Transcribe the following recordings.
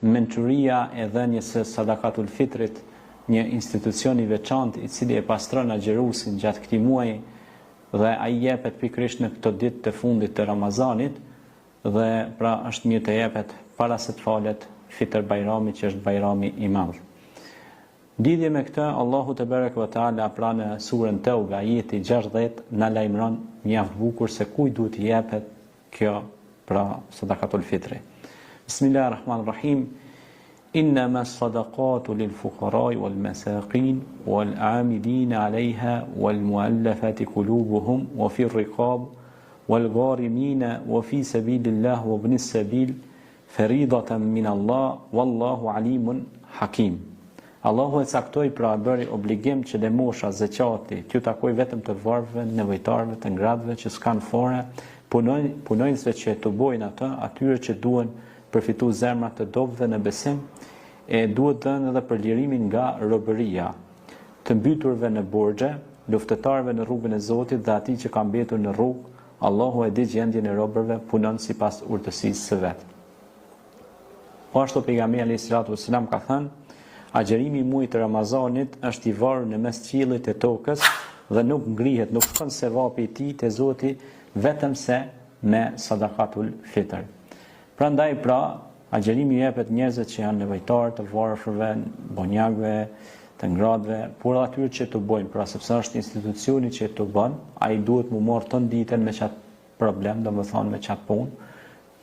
mençuria e dhënies së sadakatul fitrit, një institucion i veçantë i cili e pastron agjeruesin gjatë këtij muaji dhe ai jepet pikërisht në këto ditë të fundit të Ramazanit dhe pra është mirë të jepet para se të falet Fitr Bajrami, që është Bajrami i madh. Lidhje me këtë, Allahu te bareke ve teala pra në surën Tauba ajeti 60 na lajmëron mjaft bukur se kujt duhet i jepet kjo pra sadakatul fitri. Bismillahirrahmanirrahim. إنما الصدقات للفقراء والمساكين والعاملين عليها والمؤلفة قلوبهم وفي الرقاب والغارمين وفي سبيل الله وابن السبيل فريضة من الله والله عليم حكيم. Allahu e caktoi pra bëri obligim që demosha, zeqati, t'ju takoj vetëm të varfëve, nevojtarëve, të ngradëve që s'kan fore, punojnësve që të bojnë atë, atyre që duhen përfitu zemrat të dobëve në besim, e duhet dhënë edhe për lirimin nga robëria, të mbyturve në borxhe, luftëtarëve në rrugën e Zotit dhe atij që ka mbetur në rrugë. Allahu e di gjendjen e robërve, punon sipas urtësisë së vet. Po ashtu pejgamberi alayhis salatu wassalam ka thënë, agjerimi i muajit të Ramazanit është i varur në mes qiellit e tokës dhe nuk ngrihet, nuk shkon sevapi i tij te Zoti vetëm se me sadakatul fitr. Prandaj pra, agjerimi jepet njerëzve që janë nevojtarë, të varfërve, bonjakëve, të ngradëve, por atyre që të bojnë, pra sepse është institucioni që të bën, ai duhet mu marrë të ditën me çat problem, domethënë me çat punë,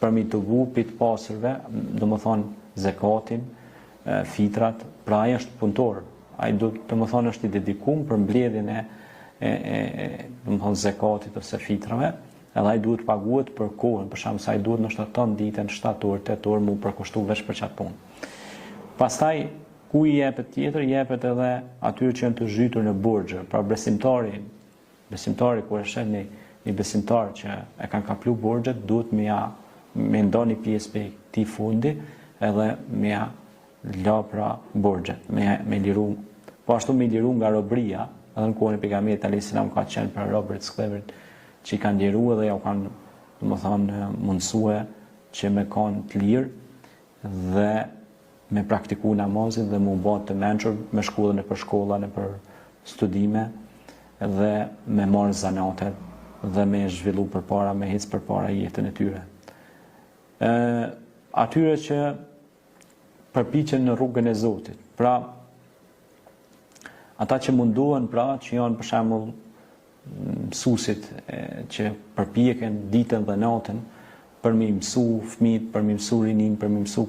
për mi të vupit pasërve, domethënë zakatin, fitrat, pra ai është punëtor. Ai duhet, domethënë është i dedikuar për mbledhjen e domethënë zakatit ose fitrave. Edhe ai duhet paguhet për kohën, për shkak se ai duhet në 7 ditën, 7 orë, 8 orë mu përkushtu veç për çat punë. Pastaj ku i jepet tjetër, jepet edhe atyre që janë të zhytur në borxhe, pra besimtari kur është një besimtar që e kanë kaplu borxhet, duhet me ndoni pjesë për këtij fundi edhe me la pra borxhet, me liru, po ashtu me liru nga robëria, edhe në kohën e pejgamberit alayhis salam ka qenë për robërit skleverit që i kanë liru dhe ja u kanë, domethënë, mundësue që me kanë të lirë dhe me praktiku namazin dhe mu bë të mençur me shkollën e për shkolla, në për studime dhe me marrë zanatet dhe me zhvillu përpara, me hecë përpara jetën e tyre. Atyre që përpiqen në rrugën e Zotit, pra ata që munduhen, pra që janë për shembull mësuesit që përpiqen ditën dhe natën për me mësu fëmijët, për me mësu rinin, për me mësu